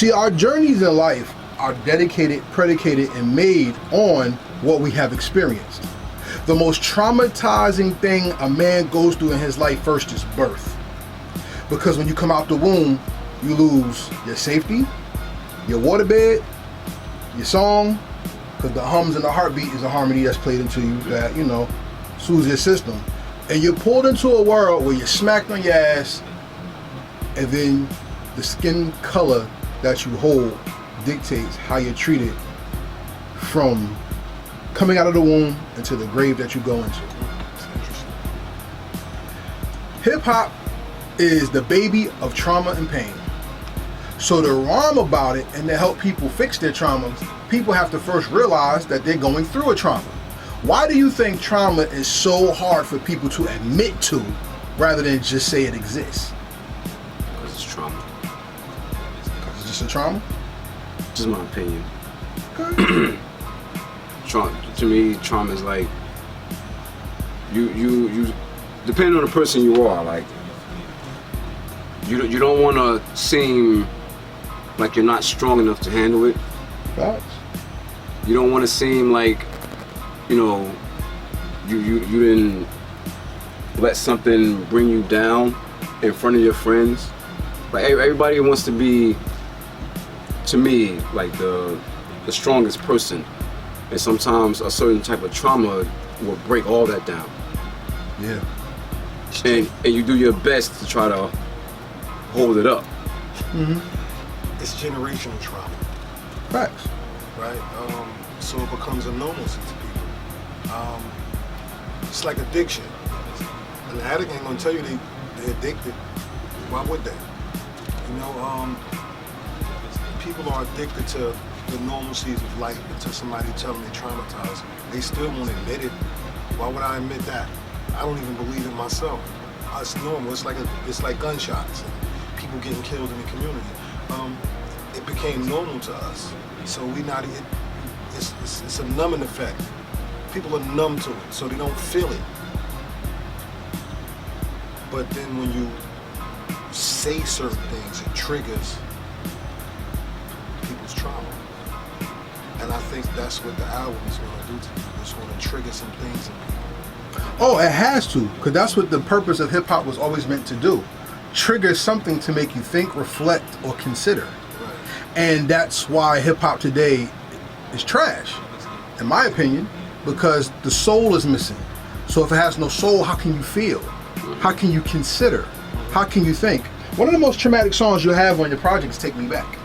See, our journeys in life are dedicated, predicated, and made on what we have experienced. The most traumatizing thing a man goes through in his life first is birth. Because when you come out the womb, you lose your safety, your waterbed, your song, because the hums and the heartbeat is a harmony that's played into you that, you know, soothes your system. And you're pulled into a world where you're smacked on your ass, and then the skin color that you hold dictates how you're treated from coming out of the womb into the grave that you go into. Hip hop is the baby of trauma and pain. So to rhyme about it and to help people fix their traumas, people have to first realize that they're going through a trauma. Why do you think trauma is so hard for people to admit to rather than just say it exists? Because it's trauma. Because it's just a trauma? Just my opinion. Okay. To me, trauma is like you depending on the person you are, like you don't want to seem like you're not strong enough to handle it. Facts. You don't want to seem like, you know, you didn't let something bring you down in front of your friends. Like everybody wants to be, to me, like the strongest person. And sometimes a certain type of trauma will break all that down. Yeah. And you do your best to try to hold it up. Mm-hmm. It's generational trauma. Facts. Right? So it becomes a normalcy to people. It's like addiction. An addict ain't gonna tell you they're addicted. Why would they? You know, people are addicted to the normalcies of life until somebody tell them they're traumatized. They still won't admit it. Why would I admit that? I don't even believe it myself. It's normal. It's like gunshots and people getting killed in the community. It became normal to us. So it's a numbing effect. People are numb to it, so they don't feel it. But then when you say certain things, it triggers people's trauma. And I think that's what the album is going to do to you. It's going to trigger some things in people. Oh, it has to, because that's what the purpose of hip hop was always meant to do. Trigger something to make you think, reflect, or consider. Right. And that's why hip hop today is trash, in my opinion, because the soul is missing. So if it has no soul, how can you feel? How can you consider? How can you think? One of the most traumatic songs you have on your project is Take Me Back.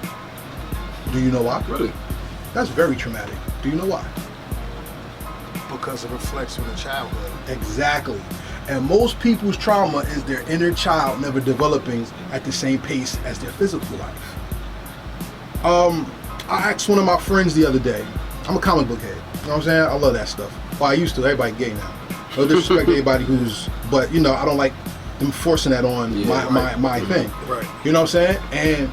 Do you know why? Really? That's very traumatic. Do you know why? Because it reflects on the childhood. Exactly. And most people's trauma is their inner child never developing at the same pace as their physical life. I asked one of my friends the other day. I'm a comic book head. You know what I'm saying? I love that stuff. Well, I used to. Everybody gay now. No disrespect to anybody who's, but you know, I don't like them forcing that on my thing. Right. You know what I'm saying? And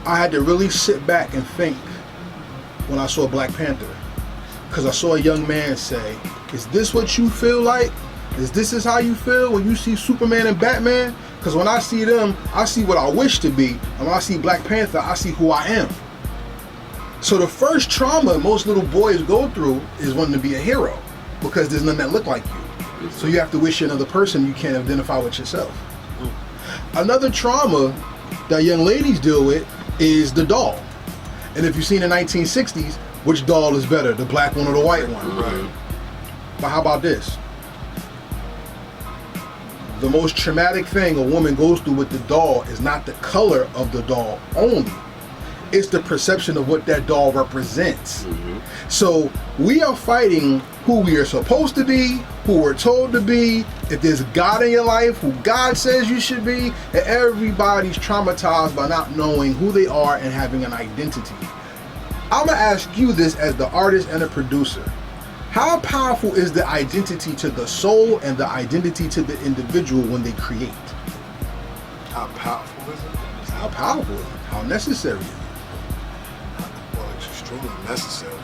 I had to really sit back and think when I saw Black Panther, because I saw a young man say, "Is this what you feel like? Is this how you feel when you see Superman and Batman? Because when I see them, I see what I wish to be, and when I see Black Panther, I see who I am." So the first trauma most little boys go through is wanting to be a hero, because there's none that look like you. So you have to wish you're another person you can't identify with yourself. Another trauma that young ladies deal with is the doll. And if you've seen the 1960s, which doll is better, the black one or the white one? Right. But how about this? The most traumatic thing a woman goes through with the doll is not the color of the doll only. It's the perception of what that doll represents. Mm-hmm. So we are fighting who we are supposed to be, who we're told to be, if there's God in your life, who God says you should be, and everybody's traumatized by not knowing who they are and having an identity. I'm gonna ask you this as the artist and the producer. How powerful is the identity to the soul and the identity to the individual when they create? How powerful is it? How powerful is it? How necessary is it? Well, it's extremely necessary.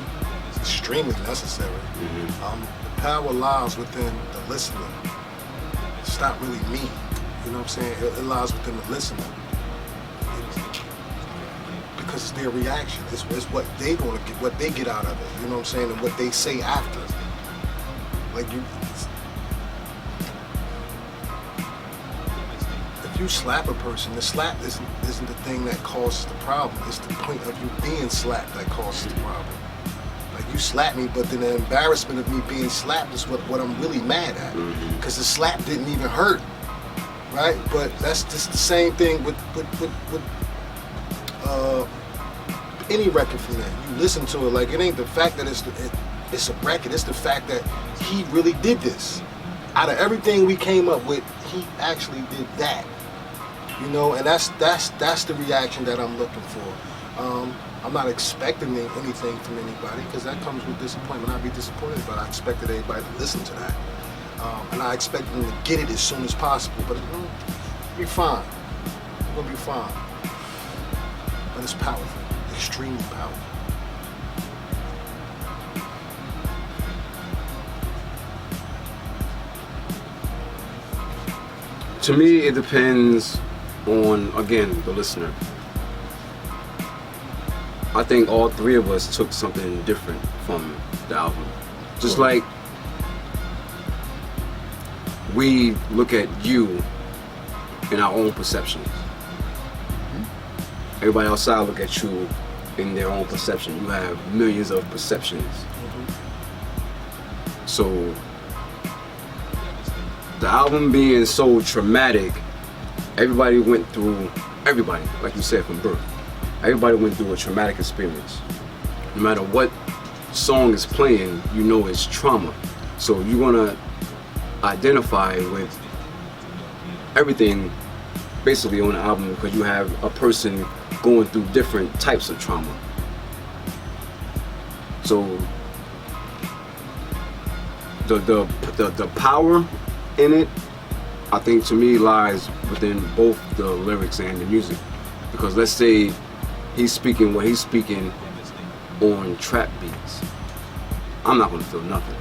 It's extremely necessary. Mm-hmm. The power lies within the listener. It's not really me. You know what I'm saying? It lies within the listener. because it's their reaction. It's what they gonna get, what they get out of it. You know what I'm saying, and what they say after. Like if you slap a person, the slap isn't the thing that causes the problem. It's the point of you being slapped that causes the problem. Like you slap me, but then the embarrassment of me being slapped is what I'm really mad at. Because the slap didn't even hurt, right? But that's just the same thing with any record from that. You listen to it, like it ain't the fact that it's a record. It's the fact that he really did this. Out of everything we came up with, he actually did that. You know, and that's the reaction that I'm looking for. I'm not expecting anything from anybody because that comes with disappointment. I'd be disappointed, but I expected everybody to listen to that. And I expect them to get it as soon as possible. But it'll be fine. It's gonna be fine. But it's powerful, extremely powerful. To me, it depends on, again, the listener. I think all three of us took something different from the album. Just like we look at you in our own perceptions. Everybody outside look at you in their own perception. You have millions of perceptions. So the album being so traumatic, everybody, like you said, from birth. Everybody went through a traumatic experience. No matter what song is playing, you know it's trauma. So you're gonna identify with everything basically on the album because you have a person going through different types of trauma. So the power in it, I think, to me, lies within both the lyrics and the music. Because let's say he's speaking what he's speaking on trap beats, I'm not gonna feel nothing.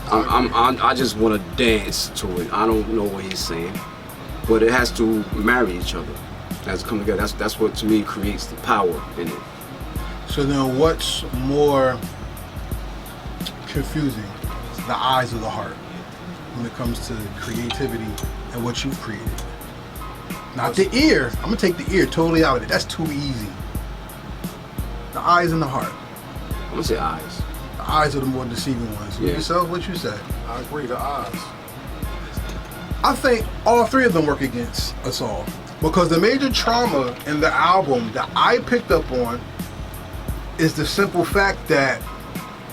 I just want to dance to it. I don't know what he's saying, but it has to marry each other. It has to come together. That's what, to me, creates the power in it. So then what's more confusing? The eyes or the heart when it comes to creativity and what you've created? Not the ear. I'm gonna take the ear totally out of it. That's too easy. The eyes and the heart. I'm gonna say eyes. The eyes are the more deceiving ones. Yeah. Yourself, what you said? I agree, the eyes. I think all three of them work against us all. Because the major trauma in the album that I picked up on is the simple fact that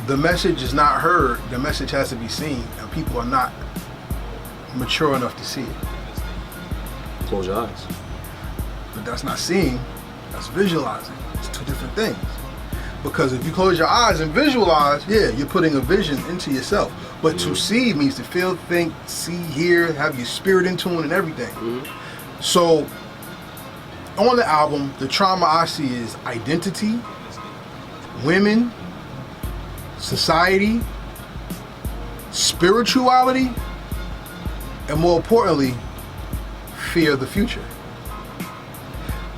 the message is not heard, the message has to be seen, and people are not mature enough to see it. Close your eyes. But that's not seeing, that's visualizing. It's two different things. Because if you close your eyes and visualize, yeah, you're putting a vision into yourself. But to see means to feel, think, see, hear, have your spirit in tune and everything. So on the album, the trauma I see is identity, women, society, spirituality, and more importantly, fear of the future.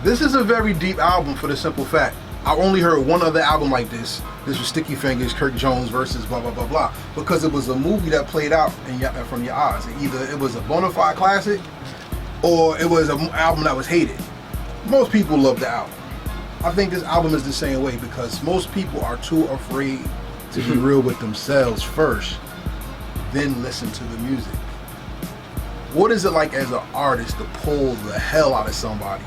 This is a very deep album for the simple fact I only heard one other album like this. This was Sticky Fingers, Kirk Jones versus blah blah blah blah, because it was a movie that played out in from your eyes. Either it was a bona fide classic or it was an album that was hated. Most people love the album. I think this album is the same way because most people are too afraid to be real with themselves first, then listen to the music. What is it like as an artist to pull the hell out of somebody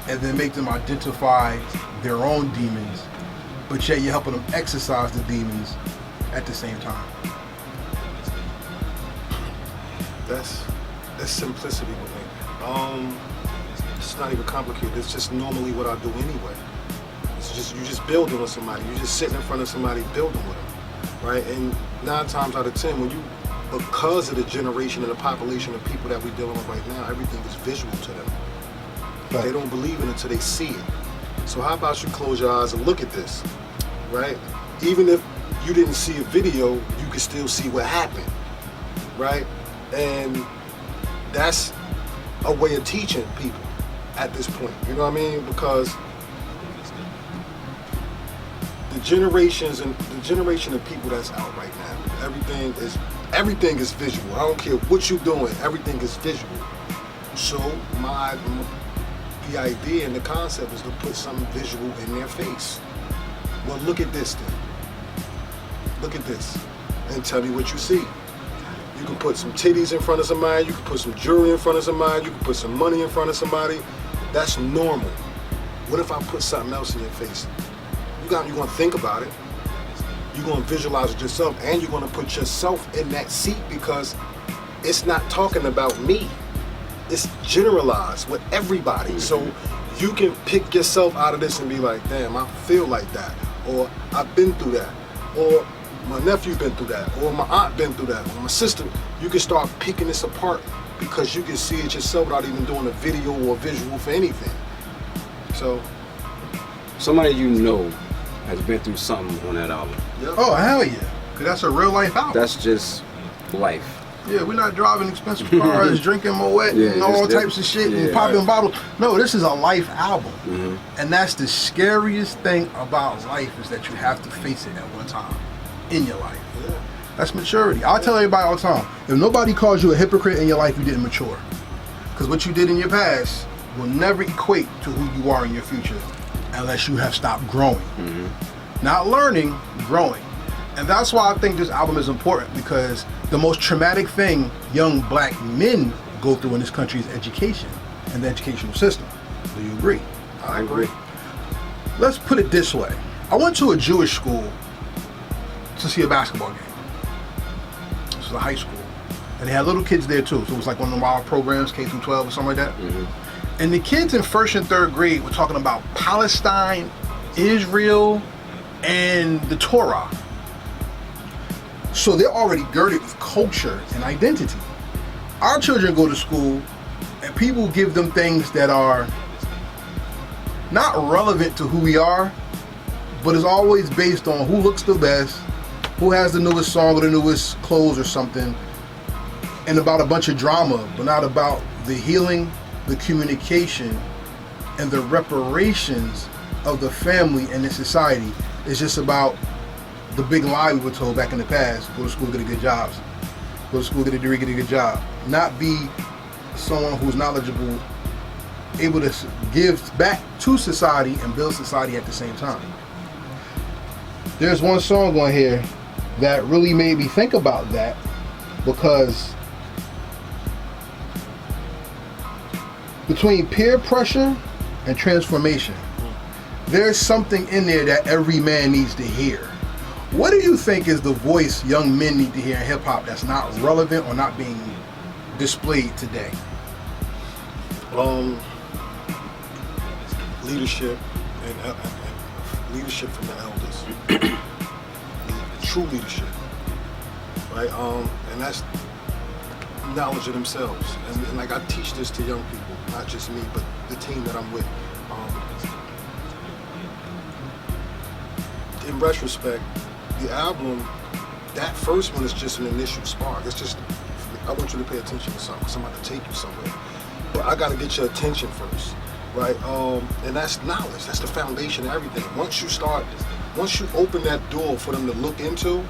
and then make them identify their own demons, but yet you're helping them exercise the demons at the same time? That's simplicity with me. It's not even complicated. It's just normally what I do anyway. It's just you're just building with somebody. You're just sitting in front of somebody building with them, right? And 9 times out of 10, because of the generation and the population of people that we're dealing with right now, everything is visual to them. Right. They don't believe in it until they see it. So how about you close your eyes and look at this, right? Even if you didn't see a video, you can still see what happened, right? And that's a way of teaching people. at this point. You know what I mean? Because the generation of people that's out right now, everything is visual. I don't care what you're doing, everything is visual. So the idea and the concept is to put something visual in their face. Well, look at this then. Look at this and tell me what you see. You can put some titties in front of somebody, you can put some jewelry in front of somebody, you can put some money in front of somebody. That's normal. What if I put something else in your face? You're gonna think about it. You're gonna visualize it yourself, and you're gonna put yourself in that seat because it's not talking about me. It's generalized with everybody. So you can pick yourself out of this and be like, damn, I feel like that. Or I've been through that. Or my nephew been through that. Or my aunt been through that. Or my sister. You can start picking this apart because you can see it yourself without even doing a video or visual for anything. So. Somebody you know has been through something on that album. Yep. Oh, hell yeah. Because that's a real life album. That's just life. Yeah, we're not driving expensive cars, drinking Moet and all types of shit and popping bottles. No, this is a life album. And that's the scariest thing about life is that you have to face it at one time in your life. That's maturity. I tell everybody all the time, if nobody calls you a hypocrite in your life, you didn't mature. Because what you did in your past will never equate to who you are in your future unless you have stopped growing. Not learning, growing. And that's why I think this album is important, because the most traumatic thing young black men go through in this country is education and the educational system. Do you agree? I agree. Let's put it this way. I went to a Jewish school to see a basketball game. This was a high school. And they had little kids there too. So it was like one of the wild programs, K through 12 or something like that. And the kids in 1st and 3rd grade were talking about Palestine, Israel, and the Torah. So they're already girded with culture and identity. Our children go to school and people give them things that are not relevant to who we are, but is always based on who looks the best, who has the newest song or the newest clothes or something, and about a bunch of drama, but not about the healing, the communication, and the reparations of the family and the society. It's just about the big lie we were told back in the past: go to school, get a good job. Go to school, get a degree, get a good job. Not be someone who's knowledgeable, able to give back to society and build society at the same time. There's one song on here that really made me think about that, because between peer pressure and transformation, there's something in there that every man needs to hear. What do you think is the voice young men need to hear in hip-hop that's not relevant or not being displayed today? Leadership and leadership from the elders. True leadership, right? And that's knowledge of themselves. And like I teach this to young people, not just me, but the team that I'm with. In retrospect, the album, that first one is just an initial spark. It's just, I want you to pay attention to something, because I'm about to take you somewhere. But I got to get your attention first, right? And that's knowledge. That's the foundation of everything. Once you open that door for them to look into,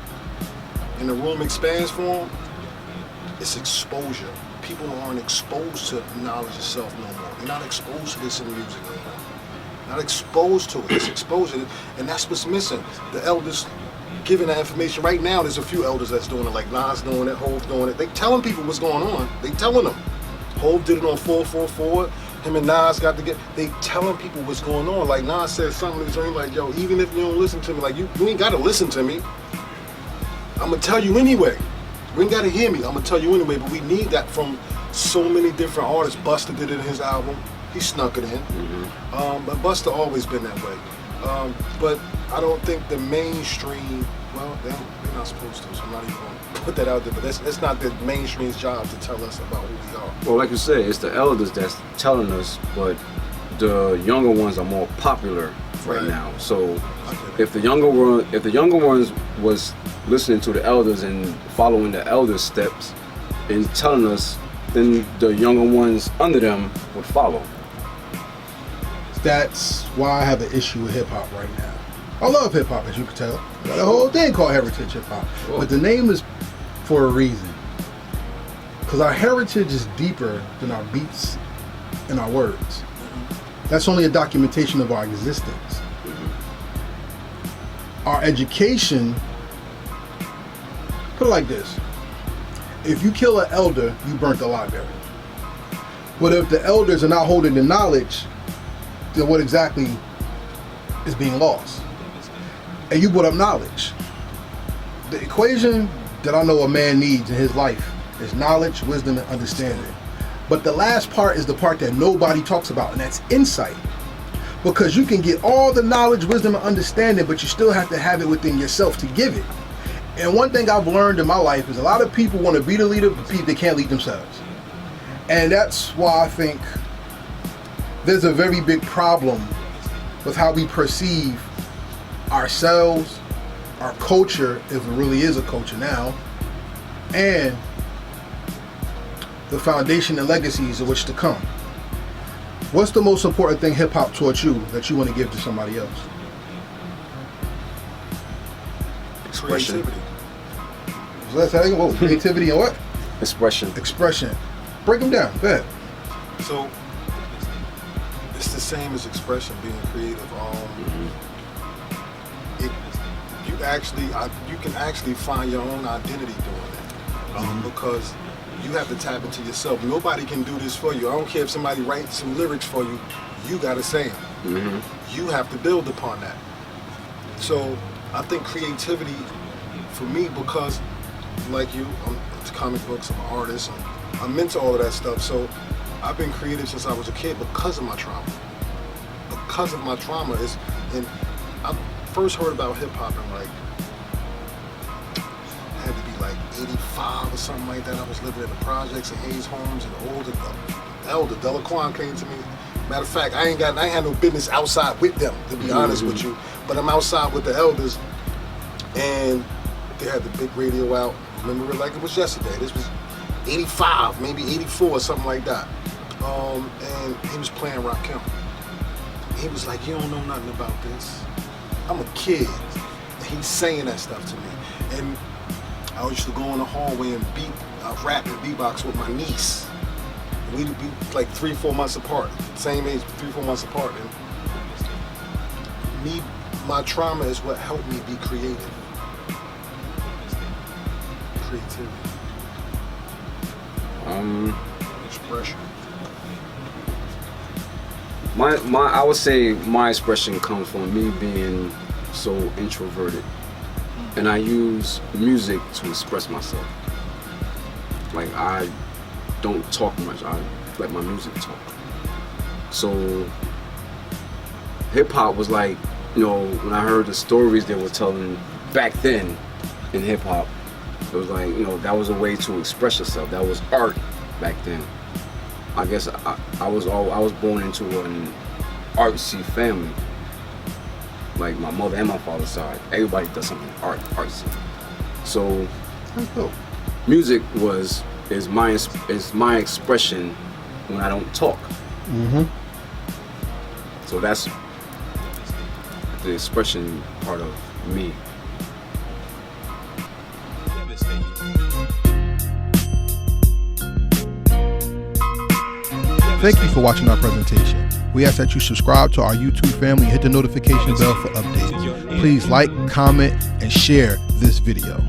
and the room expands for them, it's exposure. People aren't exposed to knowledge itself no more. They're not exposed to this in music no more. Not exposed to it. It's exposure, and that's what's missing. The elders giving that information. Right now, there's a few elders that's doing it, like Nas doing it, Hov doing it. They telling people what's going on. They telling them. Hov did it on 444. Him and Nas got together. They telling people what's going on. Like Nas said something, he's like, yo, even if you don't listen to me, like you ain't gotta listen to me. I'm gonna tell you anyway. You ain't gotta hear me. I'm gonna tell you anyway. But we need that from so many different artists. Busta did it in his album. He snuck it in. But Busta always been that way. But I don't think the mainstream, well, they're not supposed to, so I'm not even going to put that out there, but that's not the mainstream's job to tell us about who we are. Well, like you said, it's the elders that's telling us, but the younger ones are more popular right now. So if the younger ones was listening to the elders and following the elders' steps and telling us, then the younger ones under them would follow. That's why I have an issue with hip hop right now. I love hip hop, as you can tell. I got a whole thing called Heritage Hip Hop, but the name is for a reason. Because our heritage is deeper than our beats and our words. That's only a documentation of our existence. Our education, put it like this. If you kill an elder, you burnt the library. But if the elders are not holding the knowledge, then what exactly is being lost? And you brought up knowledge. The equation that I know a man needs in his life is knowledge, wisdom, and understanding. But the last part is the part that nobody talks about, and that's insight. Because you can get all the knowledge, wisdom, and understanding, but you still have to have it within yourself to give it. And one thing I've learned in my life is a lot of people want to be the leader, but they can't lead themselves. And that's why I think there's a very big problem with how we perceive ourselves, our culture, if it really is a culture now, and the foundation and legacies of which to come. What's the most important thing hip hop taught you that you want to give to somebody else? Expression. Creativity and what? Expression. Expression. Break them down. Go ahead. So it's the same as expression, being creative. You can actually find your own identity doing it, because you have to tap into yourself. Nobody can do this for you. I don't care if somebody writes some lyrics for you. You got to say them. You have to build upon that. So I think creativity, for me, because like you, I'm into comic books, I'm an artist, I'm into all of that stuff. So I've been creative since I was a kid because of my trauma. Because of my trauma and I first heard about hip hop in like, had to be like 85 or something like that. I was living in the projects in Hayes Homes, and the elder Delaquan came to me. Matter of fact, I ain't had no business outside with them, to be honest with you. But I'm outside with the elders, and they had the big radio out. Remember it like it was yesterday. This was 85, maybe 84, something like that. And he was playing Rakim. He was like, "You don't know nothing about this." I'm a kid. And he's saying that stuff to me. And I used to go in the hallway and rap and beatbox with my niece. We'd be like 3-4 months apart, same age, 3-4 months apart. And my trauma is what helped me be creative. Creativity. Expression. I would say my expression comes from me being so introverted, and I use music to express myself. Like, I don't talk much. I let my music talk. So hip hop was like, when I heard the stories they were telling back then in hip hop, it was like, that was a way to express yourself. That was art back then. I guess I was born into an artsy family. Like my mother and my father's side, everybody does something artsy. So music is my expression when I don't talk. So that's the expression part of me. Thank you for watching our presentation. We ask that you subscribe to our YouTube family and hit the notification bell for updates. Please like, comment, and share this video.